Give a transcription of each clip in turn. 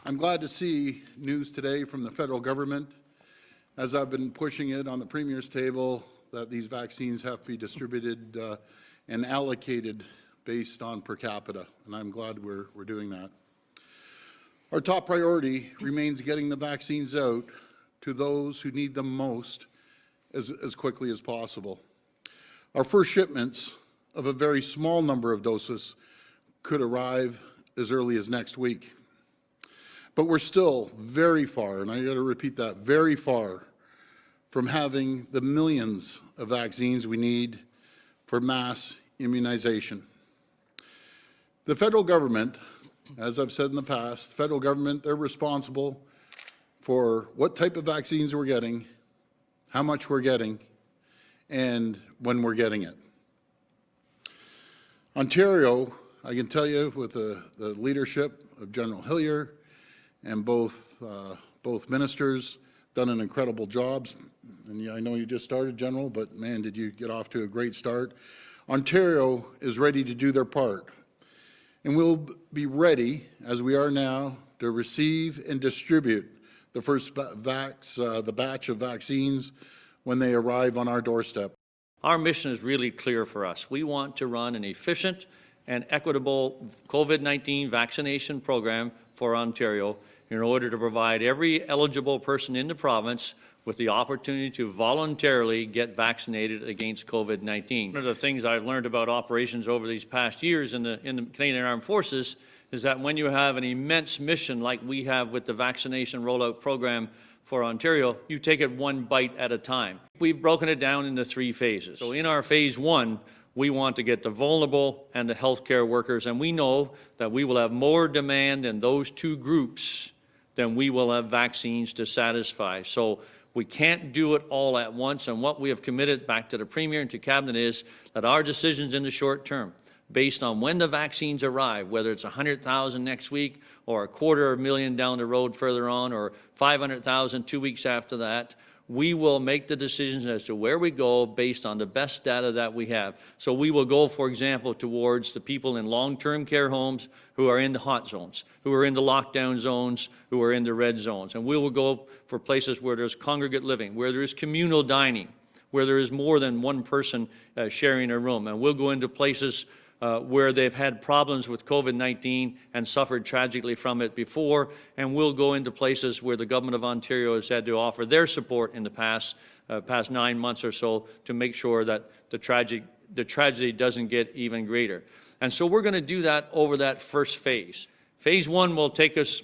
I'm glad to see news today from the federal government, as I've been pushing it on the Premier's table, that these vaccines have to be distributed and allocated based on per capita, and I'm glad we're doing that. Our top priority remains getting the vaccines out to those who need them most as quickly as possible. Our first shipments of a very small number of doses could arrive as early as next week. But we're still very far, and I got to repeat that, very far from having the millions of vaccines we need for mass immunization. The federal government, as I've said in the past, the federal government, they're responsible for what type of vaccines we're getting, how much we're getting, and when we're getting it. Ontario, I can tell you, with the leadership of General Hillier and both ministers, done an incredible job. And yeah, I know you just started, General, but man, did you get off to a great start. Ontario is ready to do their part. And we'll be ready, as we are now, to receive and distribute the first the batch of vaccines when they arrive on our doorstep. Our mission is really clear for us. We want to run an efficient and equitable COVID-19 vaccination program for Ontario in order to provide every eligible person in the province with the opportunity to voluntarily get vaccinated against COVID-19. One of the things I've learned about operations over these past years in the Canadian Armed Forces is that when you have an immense mission like we have with the vaccination rollout program for Ontario, you take it one bite at a time. We've broken it down into 3 phases. So in our phase 1, we want to get the vulnerable and the healthcare workers, and we know that we will have more demand in those 2 groups than we will have vaccines to satisfy. So we can't do it all at once, and what we have committed back to the Premier and to Cabinet is that our decisions in the short term, based on when the vaccines arrive, whether it's 100,000 next week or 250,000 down the road further on or 500,000 2 weeks after that, we will make the decisions as to where we go based on the best data that we have. So we will go, for example, towards the people in long-term care homes who are in the hot zones, who are in the lockdown zones, who are in the red zones. And we will go for places where there's congregate living, where there is communal dining, where there is more than one person sharing a room. And we'll go into places where they've had problems with COVID-19 and suffered tragically from it before, and we'll go into places where the Government of Ontario has had to offer their support in the past 9 months or so to make sure that the tragedy doesn't get even greater. And so we're going to do that over that first phase. Phase 1 will take us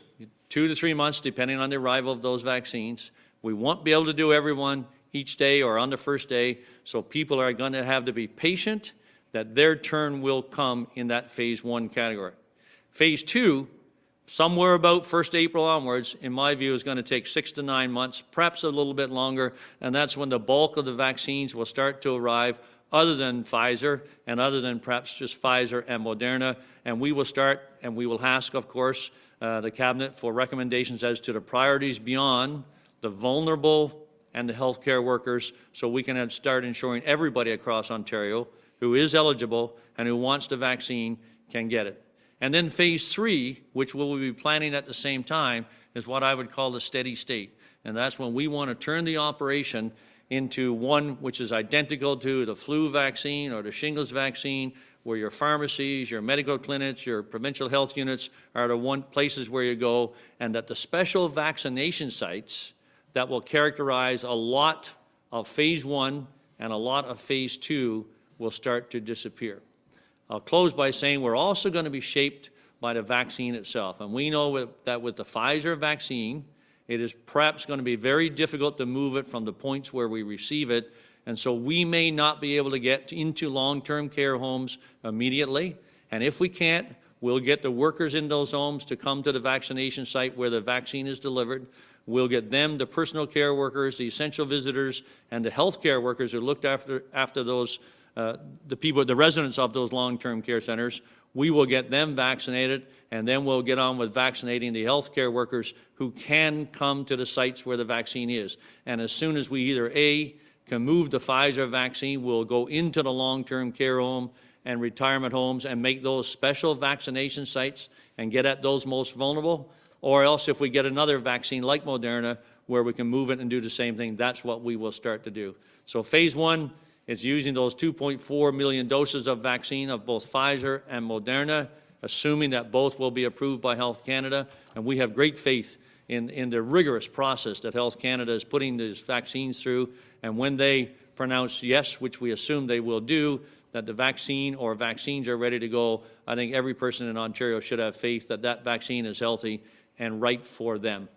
2 to 3 months, depending on the arrival of those vaccines. We won't be able to do everyone each day or on the first day, so people are going to have to be patient that their turn will come in that phase 1 category. Phase 2, somewhere about 1st April onwards, in my view, is going to take 6 to 9 months, perhaps a little bit longer, and that's when the bulk of the vaccines will start to arrive, other than Pfizer and other than perhaps just Pfizer and Moderna. And we will start, and we will ask, of course, the Cabinet for recommendations as to the priorities beyond the vulnerable and the healthcare workers, so we can start ensuring everybody across Ontario who is eligible and who wants the vaccine can get it. And then phase 3, which we'll be planning at the same time, is what I would call the steady state. And that's when we want to turn the operation into one which is identical to the flu vaccine or the shingles vaccine, where your pharmacies, your medical clinics, your provincial health units are the places where you go, and that the special vaccination sites that will characterize a lot of phase 1 and a lot of phase 2 will start to disappear. I'll close by saying we're also going to be shaped by the vaccine itself. And we know that with the Pfizer vaccine, it is perhaps going to be very difficult to move it from the points where we receive it. And so we may not be able to get into long-term care homes immediately. And if we can't, we'll get the workers in those homes to come to the vaccination site where the vaccine is delivered. We'll get them, the personal care workers, the essential visitors, and the health care workers who looked after those the residents of those long-term care centers. We will get them vaccinated, and then we'll get on with vaccinating the healthcare workers who can come to the sites where the vaccine is. And as soon as we either A, can move the Pfizer vaccine, we'll go into the long-term care home and retirement homes and make those special vaccination sites and get at those most vulnerable, or else if we get another vaccine like Moderna where we can move it and do the same thing, that's what we will start to do. So phase 1 is using those 2.4 million doses of vaccine of both Pfizer and Moderna, assuming that both will be approved by Health Canada, and we have great faith in the rigorous process that Health Canada is putting these vaccines through, and when they pronounce yes, which we assume they will do, that the vaccine or vaccines are ready to go, I think every person in Ontario should have faith that that vaccine is healthy and right for them.